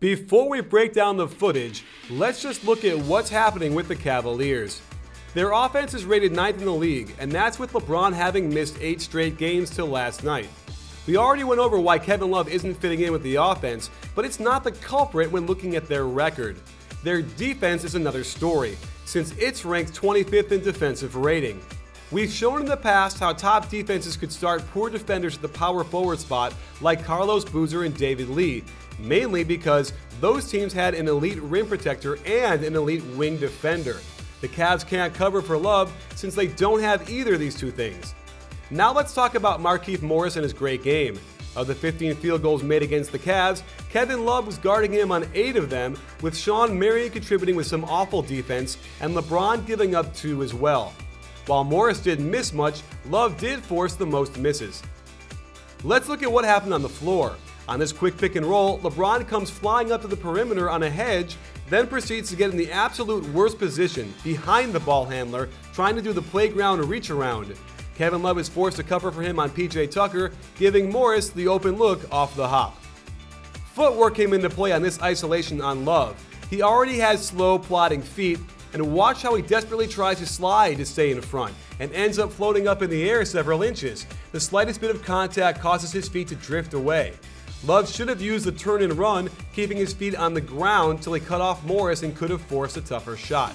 Before we break down the footage, let's just look at what's happening with the Cavaliers. Their offense is rated 9th in the league, and that's with LeBron having missed 8 straight games till last night. We already went over why Kevin Love isn't fitting in with the offense, but it's not the culprit when looking at their record. Their defense is another story, since it's ranked 25th in defensive rating. We've shown in the past how top defenses could start poor defenders at the power forward spot like Carlos Boozer and David Lee, mainly because those teams had an elite rim protector and an elite wing defender. The Cavs can't cover for Love since they don't have either of these two things. Now let's talk about Markieff Morris and his great game. Of the 15 field goals made against the Cavs, Kevin Love was guarding him on 8 of them, with Shawn Marion contributing with some awful defense and LeBron giving up 2 as well. While Morris didn't miss much, Love did force the most misses. Let's look at what happened on the floor. On this quick pick and roll, LeBron comes flying up to the perimeter on a hedge, then proceeds to get in the absolute worst position, behind the ball handler, trying to do the playground reach around. Kevin Love is forced to cover for him on PJ Tucker, giving Morris the open look off the hop. Footwork came into play on this isolation on Love. He already has slow, plodding feet, and watch how he desperately tries to slide to stay in front, and ends up floating up in the air several inches. The slightest bit of contact causes his feet to drift away. Love should have used the turn and run, keeping his feet on the ground till he cut off Morris and could have forced a tougher shot.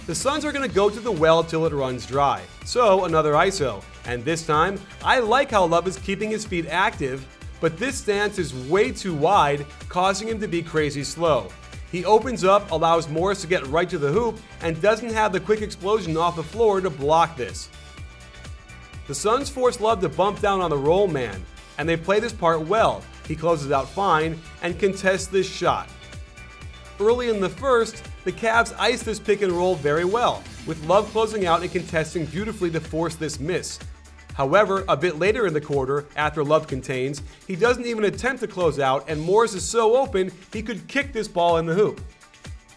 The Suns are going to go to the well till it runs dry, so another ISO, and this time, I like how Love is keeping his feet active, but this stance is way too wide, causing him to be crazy slow. He opens up, allows Morris to get right to the hoop, and doesn't have the quick explosion off the floor to block this. The Suns force Love to bump down on the roll man, and they play this part well. He closes out fine and contests this shot. Early in the first, the Cavs ice this pick and roll very well, with Love closing out and contesting beautifully to force this miss. However, a bit later in the quarter, after Love contains, he doesn't even attempt to close out, and Morris is so open he could kick this ball in the hoop.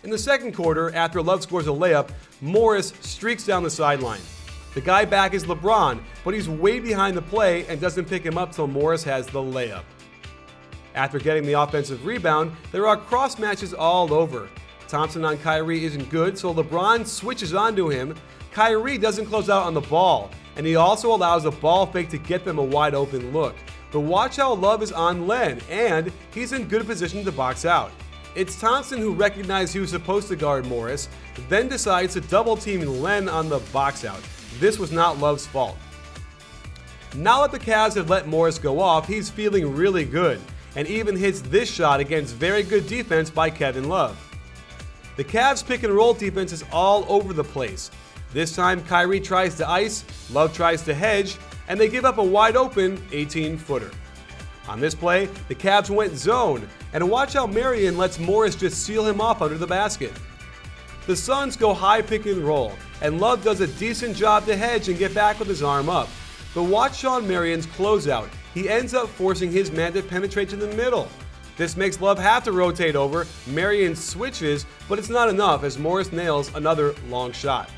In the second quarter, after Love scores a layup, Morris streaks down the sideline. The guy back is LeBron, but he's way behind the play and doesn't pick him up till Morris has the layup. After getting the offensive rebound, there are cross matches all over. Thompson on Kyrie isn't good, so LeBron switches onto him. Kyrie doesn't close out on the ball, and he also allows a ball fake to get them a wide open look. But watch how Love is on Len, and he's in good position to box out. It's Thompson who recognized he was supposed to guard Morris, then decides to double team Len on the box out. This was not Love's fault. Now that the Cavs have let Morris go off, he's feeling really good, and even hits this shot against very good defense by Kevin Love. The Cavs pick and roll defense is all over the place. This time Kyrie tries to ice, Love tries to hedge, and they give up a wide open 18-footer. On this play, the Cavs went zone, and watch how Marion lets Morris just seal him off under the basket. The Suns go high pick and roll, and Love does a decent job to hedge and get back with his arm up. But watch Shawn Marion's closeout. He ends up forcing his man to penetrate to the middle. This makes Love have to rotate over. Marion switches, but it's not enough as Morris nails another long shot.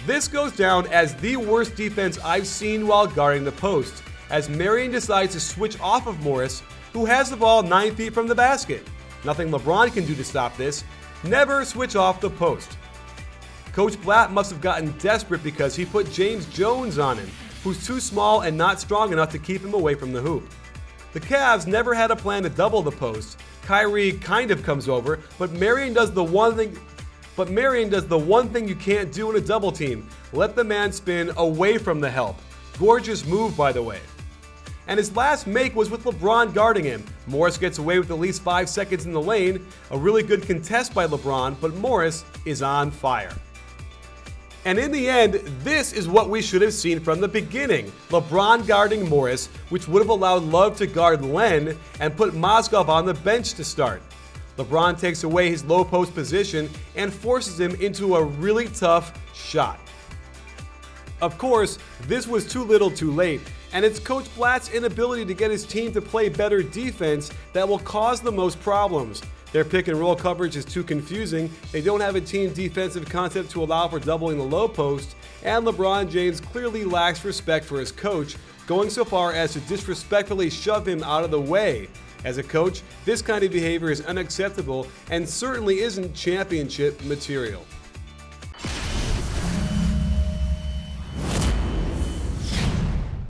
This goes down as the worst defense I've seen while guarding the post, as Marion decides to switch off of Morris, who has the ball 9 feet from the basket. Nothing LeBron can do to stop this. Never switch off the post. Coach Blatt must have gotten desperate because he put James Jones on him, who's too small and not strong enough to keep him away from the hoop. The Cavs never had a plan to double the post. Kyrie kind of comes over, but Marion does the one thing you can't do in a double team. Let the man spin away from the help. Gorgeous move, by the way. And his last make was with LeBron guarding him. Morris gets away with at least 5 seconds in the lane. A really good contest by LeBron, but Morris is on fire. And in the end, this is what we should have seen from the beginning. LeBron guarding Morris, which would have allowed Love to guard Len and put Mozgov on the bench to start. LeBron takes away his low post position and forces him into a really tough shot. Of course, this was too little too late, and it's Coach Blatt's inability to get his team to play better defense that will cause the most problems. Their pick and roll coverage is too confusing, they don't have a team defensive concept to allow for doubling the low post, and LeBron James clearly lacks respect for his coach, going so far as to disrespectfully shove him out of the way. As a coach, this kind of behavior is unacceptable and certainly isn't championship material.